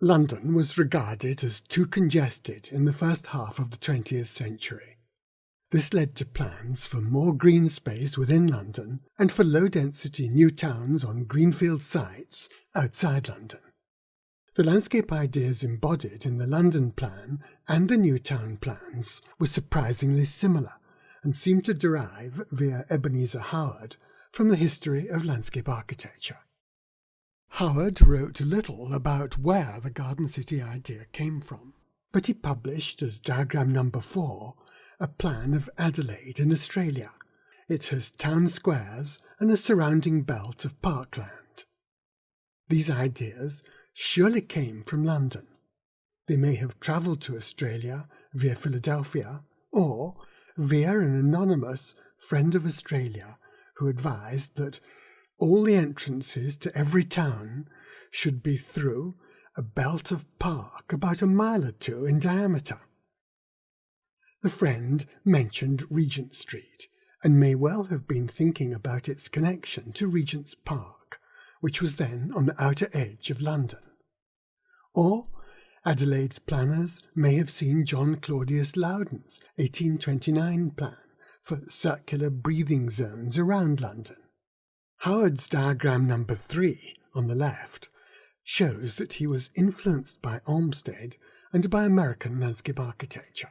London was regarded as too congested in the first half of the 20th century. This led to plans for more green space within London and for low-density new towns on greenfield sites outside London. The landscape ideas embodied in the London plan and the Newtown plans were surprisingly similar and seemed to derive, via Ebenezer Howard, from the history of landscape architecture. Howard wrote little about where the Garden City idea came from, but he published as diagram number 4 a plan of Adelaide in Australia. It has town squares and a surrounding belt of parkland. These ideas surely came from London. They may have travelled to Australia via Philadelphia or via an anonymous friend of Australia who advised that all the entrances to every town should be through a belt of park about a mile or two in diameter. The friend mentioned Regent Street, and may well have been thinking about its connection to Regent's Park, which was then on the outer edge of London. Or Adelaide's planners may have seen John Claudius Loudon's 1829 plan for circular breathing zones around London. Howard's diagram number 3 on the left shows that he was influenced by Olmsted and by American landscape architecture.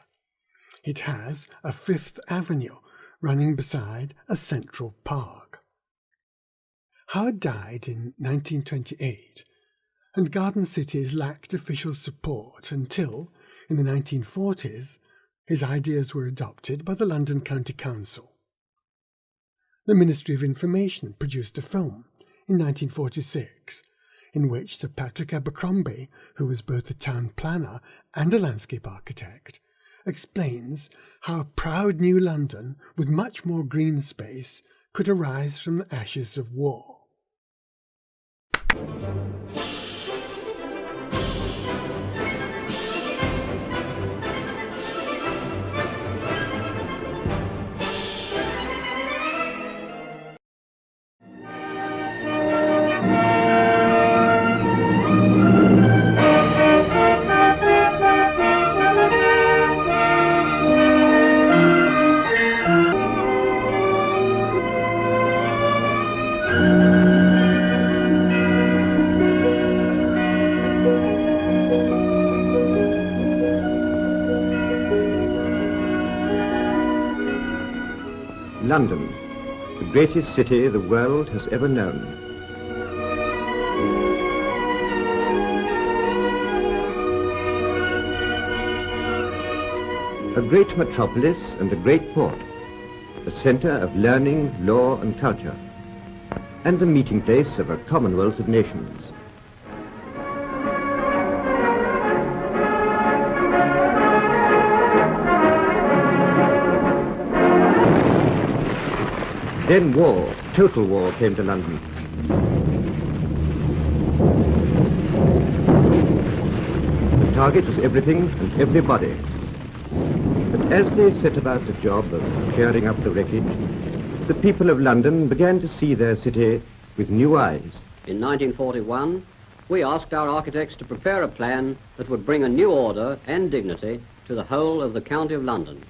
It has a Fifth Avenue running beside a central park. Howard died in 1928, and garden cities lacked official support until, in the 1940s, his ideas were adopted by the London County Council. The Ministry of Information produced a film in 1946 in which Sir Patrick Abercrombie, who was both a town planner and a landscape architect, explains how a proud new London with much more green space could arise from the ashes of war. London, the greatest city the world has ever known. A great metropolis and a great port, a centre of learning, law and culture, and the meeting place of a commonwealth of nations. Then war, total war, came to London. The target was everything and everybody. But as they set about the job of clearing up the wreckage, the people of London began to see their city with new eyes. In 1941, we asked our architects to prepare a plan that would bring a new order and dignity to the whole of the County of London.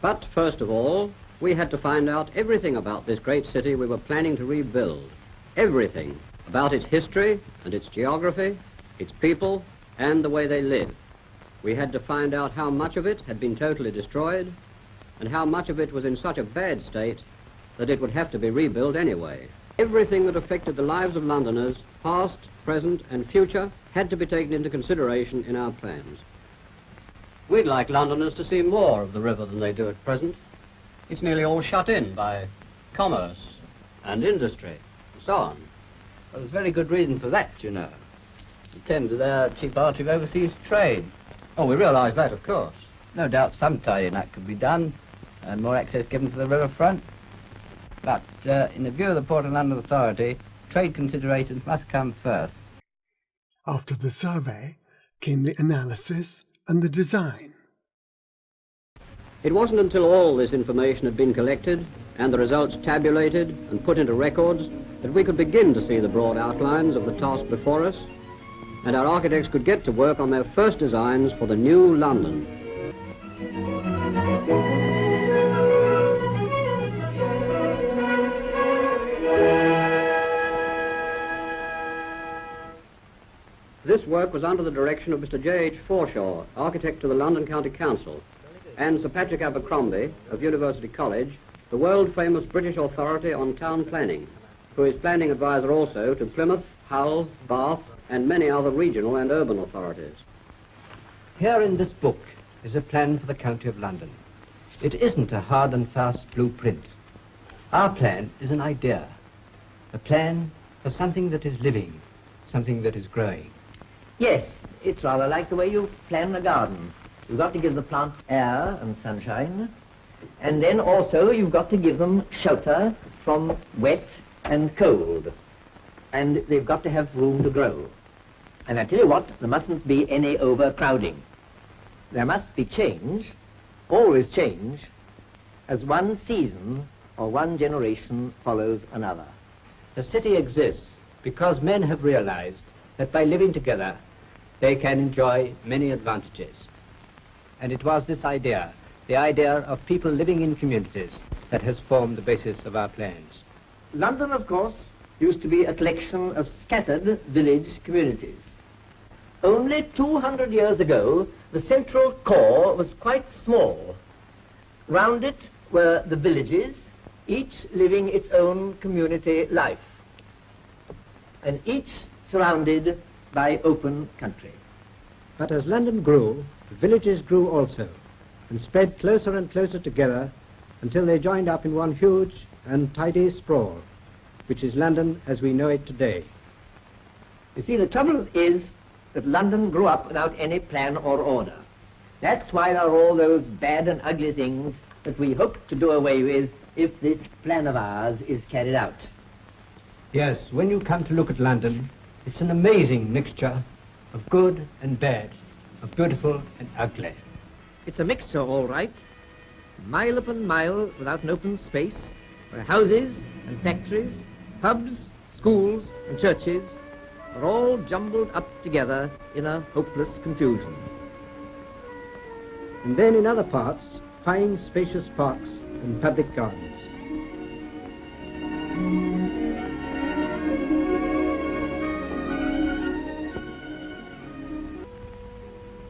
But first of all, we had to find out everything about this great city we were planning to rebuild. Everything about its history and its geography, its people, and the way they live. We had to find out how much of it had been totally destroyed and how much of it was in such a bad state that it would have to be rebuilt anyway. Everything that affected the lives of Londoners, past, present, and future, had to be taken into consideration in our plans. We'd like Londoners to see more of the river than they do at present. It's nearly all shut in by commerce and industry and so on. Well, there's very good reason for that, you know. The Thames is their chief artery of overseas trade. Oh, we realise that, of course. No doubt some tie-in that could be done and more access given to the riverfront. But in the view of the Port of London Authority, trade considerations must come first. After the survey came the analysis and the design. It wasn't until all this information had been collected and the results tabulated and put into records that we could begin to see the broad outlines of the task before us. and our architects could get to work on their first designs for the new London. This work was under the direction of Mr. J.H. Forshaw, architect to the London County Council, and Sir Patrick Abercrombie of University College, the world-famous British authority on town planning, who is planning advisor also to Plymouth, Hull, Bath, and many other regional and urban authorities. Here in this book is a plan for the County of London. It isn't a hard and fast blueprint. Our plan is an idea, a plan for something that is living, something that is growing. Yes, it's rather like the way you plan a garden. You've got to give the plants air and sunshine, and then also you've got to give them shelter from wet and cold. And they've got to have room to grow. And I tell you what, there mustn't be any overcrowding. There must be change, always change, as one season or one generation follows another. The city exists because men have realized that by living together, they can enjoy many advantages. And it was this idea, the idea of people living in communities, that has formed the basis of our plans. London, of course, used to be a collection of scattered village communities. Only 200 years ago, the central core was quite small. Round it were the villages, each living its own community life, and each surrounded by open country. But as London grew, the villages grew also, and spread closer and closer together until they joined up in one huge and tidy sprawl, which is London as we know it today. You see, the trouble is that London grew up without any plan or order. That's why there are all those bad and ugly things that we hope to do away with if this plan of ours is carried out. Yes, when you come to look at London, it's an amazing mixture of good and bad, of beautiful and ugly. It's a mixture, all right. Mile upon mile without an open space, where houses and factories, pubs, schools and churches are all jumbled up together in a hopeless confusion. And then in other parts, fine spacious parks and public gardens.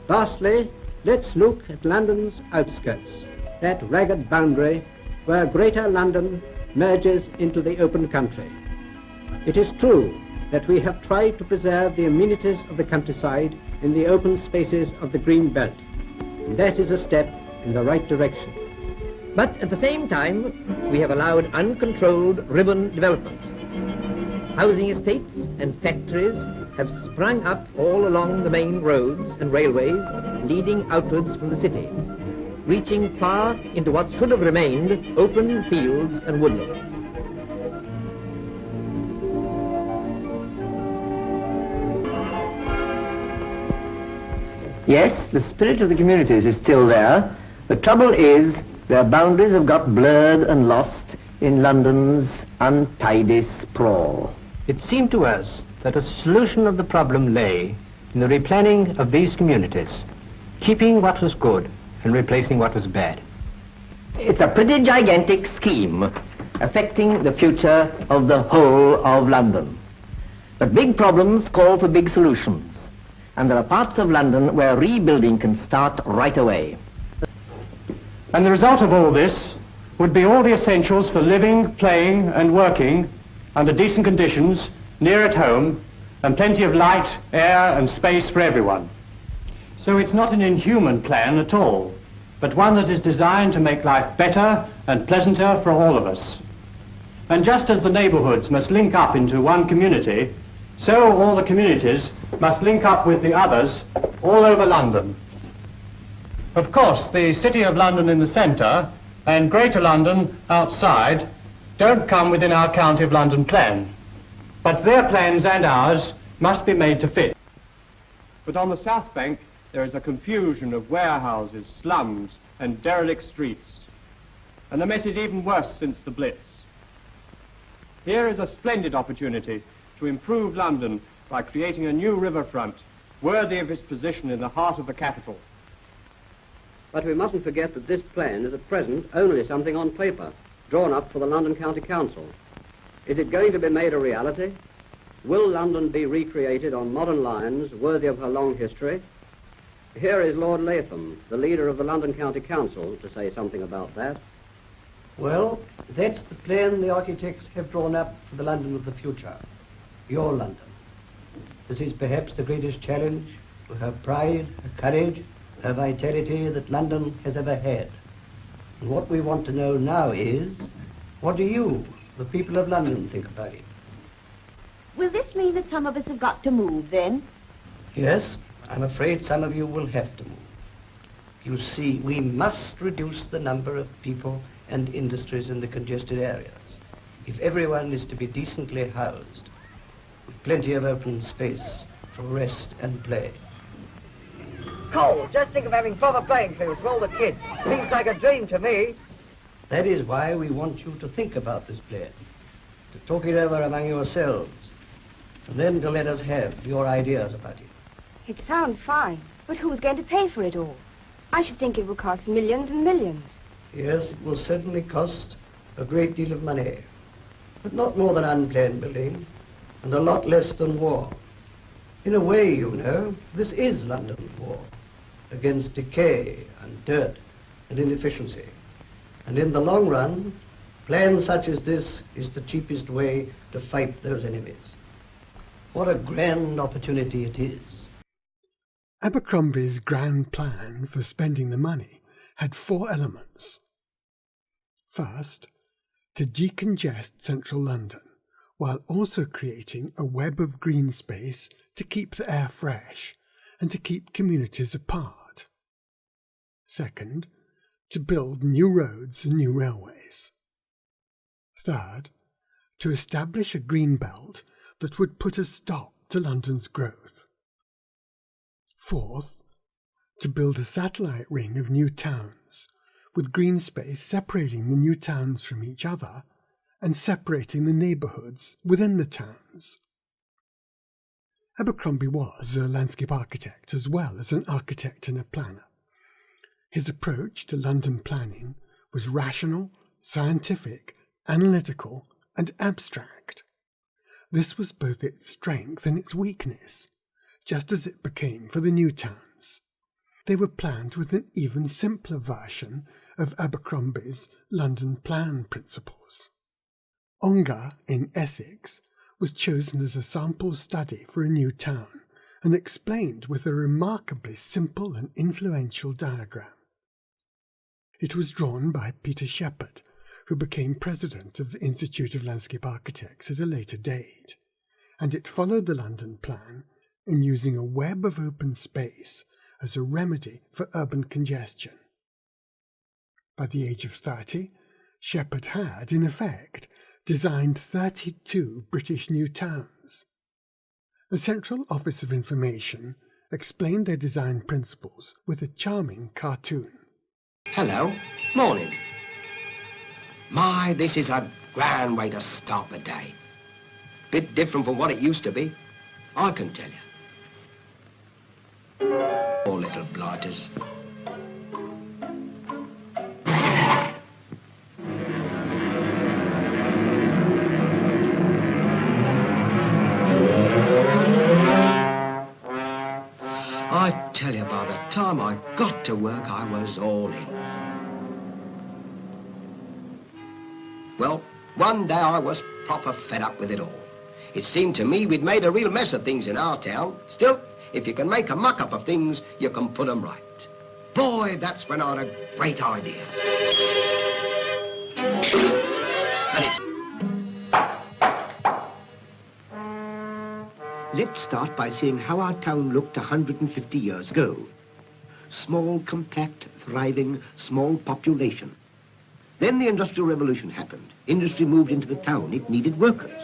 Lastly, let's look at London's outskirts, that ragged boundary where Greater London merges into the open country. It is true that we have tried to preserve the amenities of the countryside in the open spaces of the green belt, and that is a step in the right direction. But at the same time, we have allowed uncontrolled ribbon development. Housing estates and factories have sprung up all along the main roads and railways leading outwards from the city, reaching far into what should have remained open fields and woodlands. Yes, the spirit of the communities is still there. The trouble is their boundaries have got blurred and lost in London's untidy sprawl. It seemed to us that a solution of the problem lay in the replanning of these communities, keeping what was good and replacing what was bad. It's a pretty gigantic scheme affecting the future of the whole of London. But big problems call for big solutions, and there are parts of London where rebuilding can start right away. And the result of all this would be all the essentials for living, playing and working under decent conditions, near at home, and plenty of light, air and space for everyone. So it's not an inhuman plan at all, but one that is designed to make life better and pleasanter for all of us. And just as the neighbourhoods must link up into one community, so all the communities must link up with the others all over London. Of course, the City of London in the centre and Greater London outside don't come within our County of London plan, but their plans and ours must be made to fit. But on the South Bank, there is a confusion of warehouses, slums and derelict streets, and the mess is even worse since the Blitz. Here is a splendid opportunity to improve London by creating a new riverfront worthy of its position in the heart of the capital. But we mustn't forget that this plan is at present only something on paper, drawn up for the London County Council. Is it going to be made a reality? Will London be recreated on modern lines worthy of her long history? Here is Lord Latham, the leader of the London County Council, to say something about that. Well, that's the plan the architects have drawn up for the London of the future. Your London. This is perhaps the greatest challenge to her pride, her courage, her vitality that London has ever had. And what we want to know now is, what do you, the people of London, think about it? Will this mean that some of us have got to move, then? Yes, I'm afraid some of you will have to move. You see, we must reduce the number of people and industries in the congested areas if everyone is to be decently housed, with plenty of open space for rest and play. Cole, just think of having proper playing fields for all the kids. Seems like a dream to me. That is why we want you to think about this plan, to talk it over among yourselves, and then to let us have your ideas about it. It sounds fine, but who's going to pay for it all? I should think it would cost millions and millions. Yes, it will certainly cost a great deal of money, but not more than unplanned building, and a lot less than war. In a way, you know, this is London's war, against decay and dirt and inefficiency. And in the long run, plans such as this is the cheapest way to fight those enemies. What a grand opportunity it is. Abercrombie's grand plan for spending the money had 4 elements. First, to decongest central London, while also creating a web of green space to keep the air fresh and to keep communities apart. Second, to build new roads and new railways. Third, to establish a green belt that would put a stop to London's growth. Fourth, to build a satellite ring of new towns, with green space separating the new towns from each other and separating the neighbourhoods within the towns. Abercrombie was a landscape architect as well as an architect and a planner. His approach to London planning was rational, scientific, analytical, and abstract. This was both its strength and its weakness, just as it became for the new towns. They were planned with an even simpler version of Abercrombie's London plan principles. Ongar in Essex was chosen as a sample study for a new town and explained with a remarkably simple and influential diagram. It was drawn by Peter Shepheard, who became president of the Institute of Landscape Architects at a later date, and it followed the London plan in using a web of open space as a remedy for urban congestion. By the age of 30, Shepheard had, in effect, designed 32 British new towns. The Central Office of Information explained their design principles with a charming cartoon. Hello. Morning. My, this is a grand way to start the day. Bit different from what it used to be, I can tell you. Poor little blighters. I tell you, by the time I got to work, I was all in. Well, one day I was proper fed up with it all. It seemed to me we'd made a real mess of things in our town. Still, if you can make a muck-up of things, you can put them right. Boy, that's when I had a great idea. And it's... Let's start by seeing how our town looked 150 years ago. Small, compact, thriving, small population. Then the Industrial Revolution happened. Industry moved into the town. It needed workers.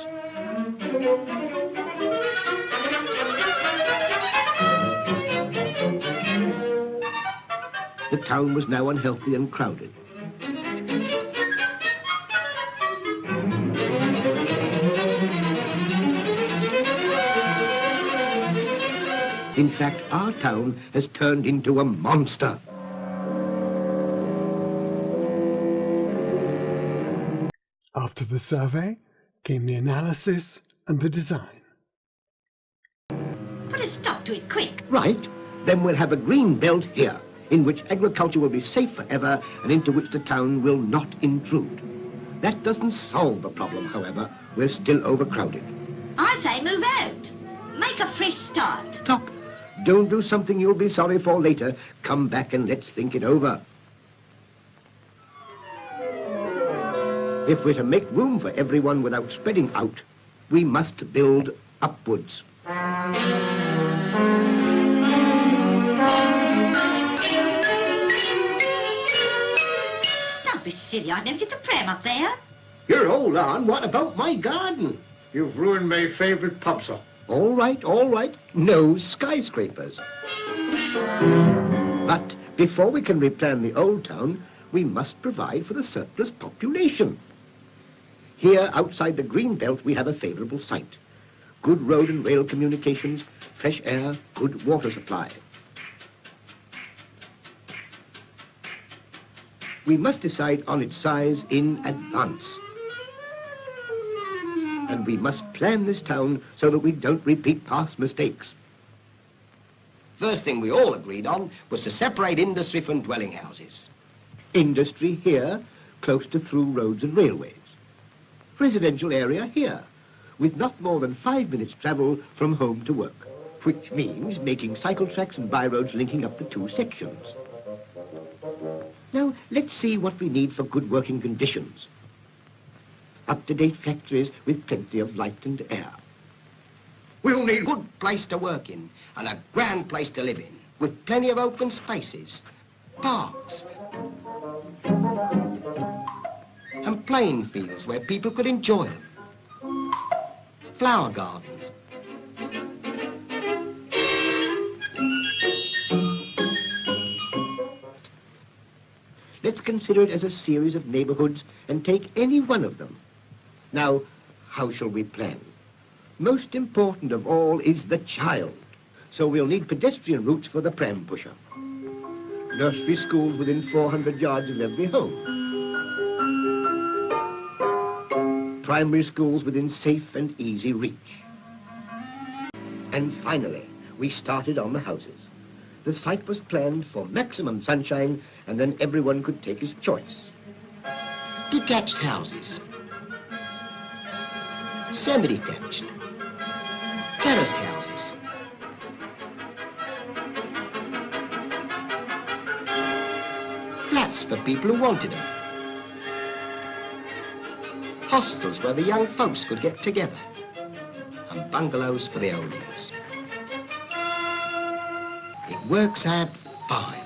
The town was now unhealthy and crowded. In fact, our town has turned into a monster. After the survey came the analysis and the design. Put a stop to it, quick. Right. Then we'll have a green belt here, in which agriculture will be safe forever and into which the town will not intrude. That doesn't solve the problem, however. We're still overcrowded. I say move out. Make a fresh start. Stop. Don't do something you'll be sorry for later. Come back and let's think it over. If we're to make room for everyone without spreading out, we must build upwards. Don't be silly, I'd never get the pram up there. You're hold on. What about my garden? You've ruined my favourite pub, sir. All right, all right. No skyscrapers. But before we can replan the old town, we must provide for the surplus population. Here, outside the green belt, we have a favourable site. Good road and rail communications, fresh air, good water supply. We must decide on its size in advance. And we must plan this town so that we don't repeat past mistakes. First thing we all agreed on was to separate industry from dwelling houses. Industry here, close to through roads and railways. Residential area here, with not more than 5 minutes travel from home to work, which means making cycle tracks and byroads linking up the two sections. Now, let's see what we need for good working conditions. Up-to-date factories with plenty of light and air. We'll need a good place to work in and a grand place to live in, with plenty of open spaces, parks, and playing fields where people could enjoy them. Flower gardens. Let's consider it as a series of neighbourhoods and take any one of them. Now, how shall we plan? Most important of all is the child. So we'll need pedestrian routes for the pram pusher. Nursery schools within 400 yards of every home. Primary schools within safe and easy reach. And finally, we started on the houses. The site was planned for maximum sunshine, and then everyone could take his choice. Detached houses. Semi-detached. Terraced houses. Flats for people who wanted them. Hostels where the young folks could get together. And bungalows for the oldies. It works out fine.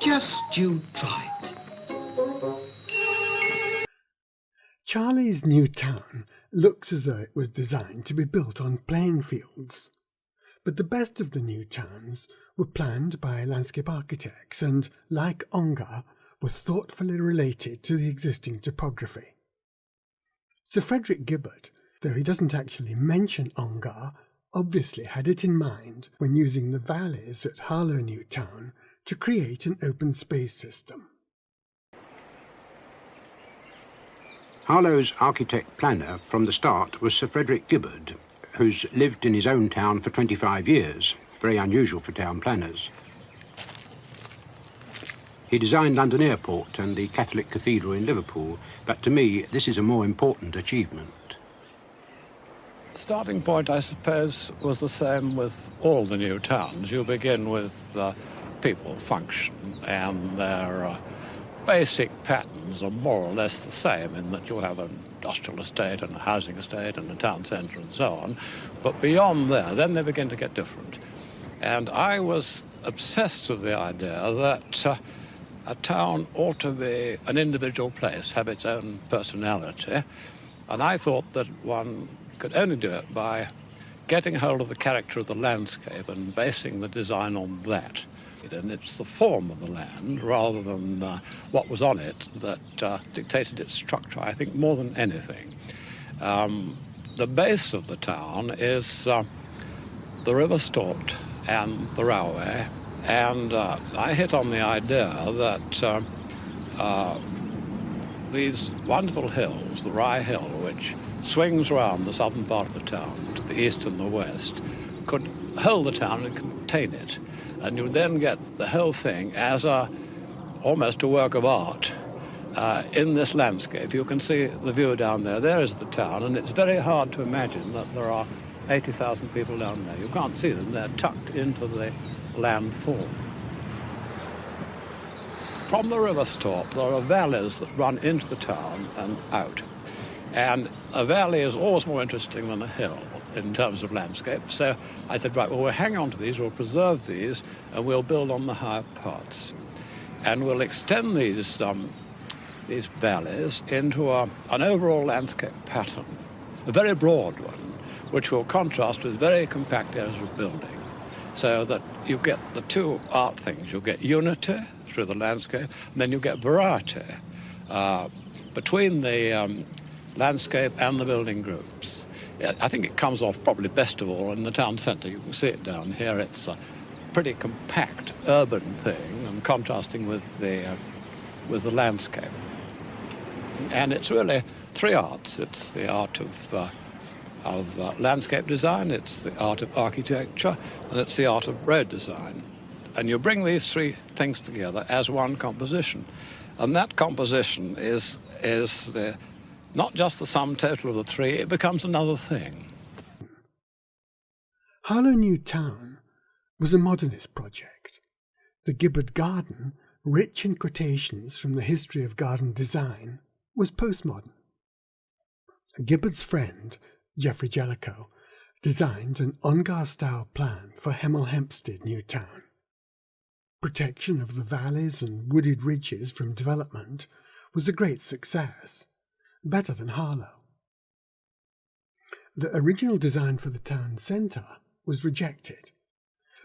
Just you try it. Charlie's New Town looks as though it was designed to be built on playing fields. But the best of the new towns were planned by landscape architects and, like Ongar, were thoughtfully related to the existing topography. Sir Frederick Gibberd, though he doesn't actually mention Ongar, obviously had it in mind when using the valleys at Harlow New Town to create an open space system. Harlow's architect-planner from the start was Sir Frederick Gibberd, who's lived in his own town for 25 years, very unusual for town planners. He designed London Airport and the Catholic Cathedral in Liverpool, but to me this is a more important achievement. The starting point, I suppose, was the same with all the new towns. You begin with people function, and their basic patterns are more or less the same in that you have an industrial estate and a housing estate and a town centre and so on. But beyond there, then they begin to get different. And I was obsessed with the idea that a town ought to be an individual place, have its own personality. And I thought that one could only do it by getting hold of the character of the landscape and basing the design on that. And it's the form of the land, rather than what was on it, that dictated its structure, I think, more than anything. The base of the town is the river Stort and the railway, and I hit on the idea that these wonderful hills, the Rye Hill, which swings round the southern part of the town to the east and the west, could hold the town and contain it. And you would then get the whole thing as almost a work of art in this landscape. You can see the view down there. There is the town, and it's very hard to imagine that there are 80,000 people down there. You can't see them. They're tucked into the landfall. From the river Stort, there are valleys that run into the town and out. And a valley is always more interesting than a hill in terms of landscape. So I said, right, well, we'll hang on to these, we'll preserve these, and we'll build on the higher parts. And we'll extend these valleys into an overall landscape pattern, a very broad one, which will contrast with very compact areas of building, so that you get the two art things. You'll get unity through the landscape, and then you get variety between the landscape and the building groups. I think it comes off probably best of all in the town centre. You can see it down here. It's a pretty compact urban thing, and contrasting with the landscape. And it's really three arts. It's the art of landscape design, it's the art of architecture, and it's the art of road design. And you bring these three things together as one composition. And that composition is not just the sum total of the three, it becomes another thing. Harlow New Town was a modernist project. The Gibberd garden, rich in quotations from the history of garden design, was postmodern. Gibberd's friend, Geoffrey Jellicoe, designed an Ongar-style plan for Hemel Hempstead New Town. Protection of the valleys and wooded ridges from development was a great success, better than Harlow. The original design for the town centre was rejected,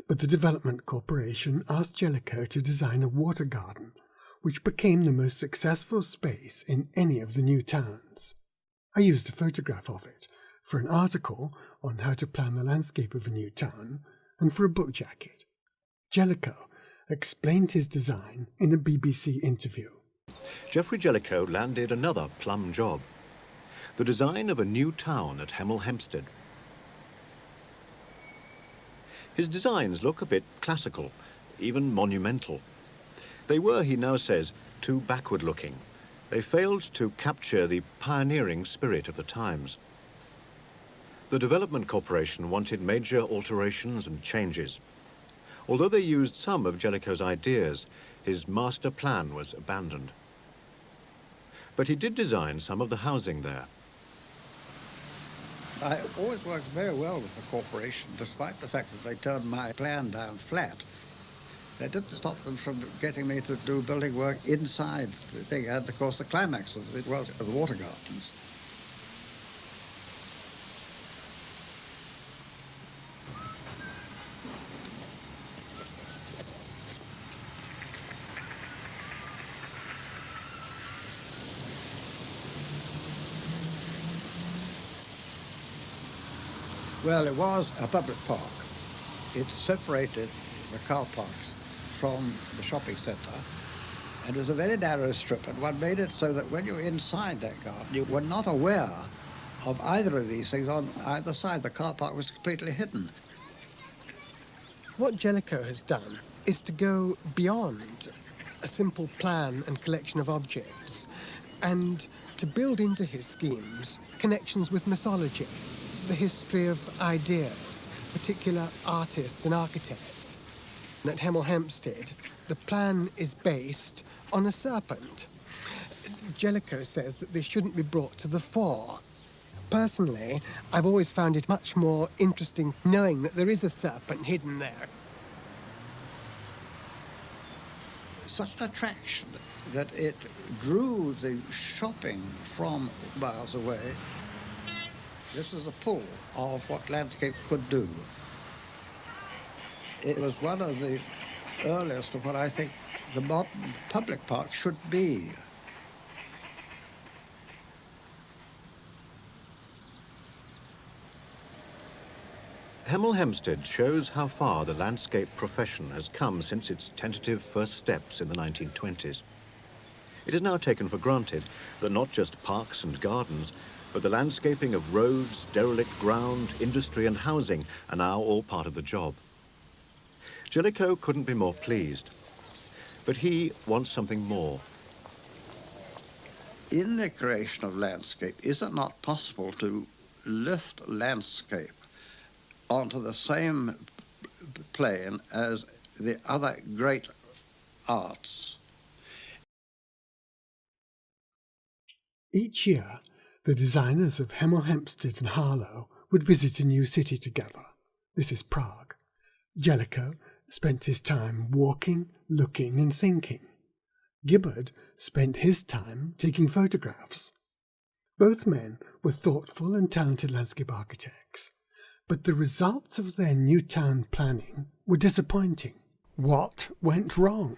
but the Development Corporation asked Jellicoe to design a water garden, which became the most successful space in any of the new towns. I used a photograph of it for an article on how to plan the landscape of a new town and for a book jacket. Jellicoe explained his design in a BBC interview. Geoffrey Jellicoe landed another plum job, the design of a new town at Hemel Hempstead. His designs look a bit classical, even monumental. They were, he now says, too backward-looking. They failed to capture the pioneering spirit of the times. The Development Corporation wanted major alterations and changes. Although they used some of Jellicoe's ideas, his master plan was abandoned. But he did design some of the housing there. I always worked very well with the corporation, despite the fact that they turned my plan down flat. That didn't stop them from getting me to do building work inside the thing. And, of course, the climax of it was the water gardens. Well, it was a public park. It separated the car parks from the shopping centre, and it was a very narrow strip, and one made it so that when you were inside that garden, you were not aware of either of these things on either side. The car park was completely hidden. What Jellicoe has done is to go beyond a simple plan and collection of objects, and to build into his schemes connections with mythology, the history of ideas, particular artists and architects. At Hemel Hempstead, the plan is based on a serpent. Jellicoe says that this shouldn't be brought to the fore. Personally, I've always found it much more interesting knowing that there is a serpent hidden there. Such an attraction that it drew the shopping from miles away. This was the pull of what landscape could do. It was one of the earliest of what I think the modern public park should be. Hemel Hempstead shows how far the landscape profession has come since its tentative first steps in the 1920s. It is now taken for granted that not just parks and gardens, but the landscaping of roads, derelict ground, industry and housing are now all part of the job. Jellicoe couldn't be more pleased, but he wants something more. In the creation of landscape, is it not possible to lift landscape onto the same plane as the other great arts? Each year, the designers of Hemel Hempstead and Harlow would visit a new city together. This is Prague. Jellicoe spent his time walking, looking and thinking. Gibberd spent his time taking photographs. Both men were thoughtful and talented landscape architects, but the results of their new town planning were disappointing. What went wrong?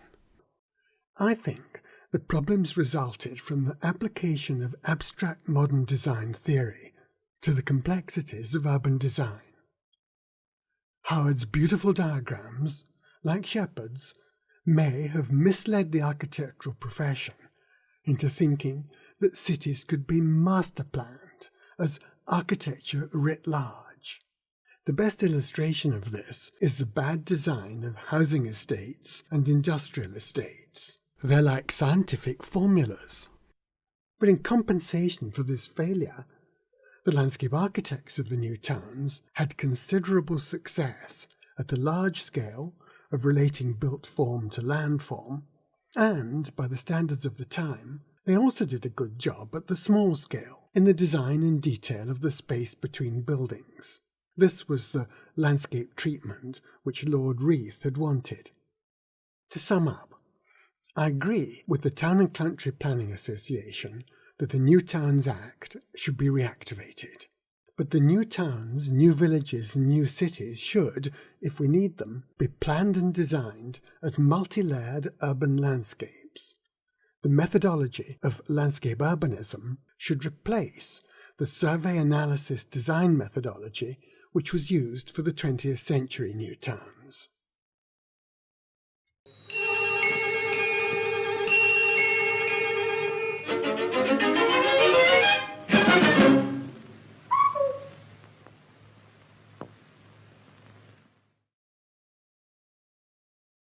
I think the problems resulted from the application of abstract modern design theory to the complexities of urban design. Howard's beautiful diagrams, like Shepheard's, may have misled the architectural profession into thinking that cities could be master planned as architecture writ large. The best illustration of this is the bad design of housing estates and industrial estates. They're like scientific formulas. But in compensation for this failure, the landscape architects of the new towns had considerable success at the large scale of relating built form to land form, and, by the standards of the time, they also did a good job at the small scale in the design and detail of the space between buildings. This was the landscape treatment which Lord Reith had wanted. To sum up, I agree with the Town and Country Planning Association that the New Towns Act should be reactivated. But the new towns, new villages and new cities should, if we need them, be planned and designed as multi-layered urban landscapes. The methodology of landscape urbanism should replace the survey analysis design methodology which was used for the 20th century new towns.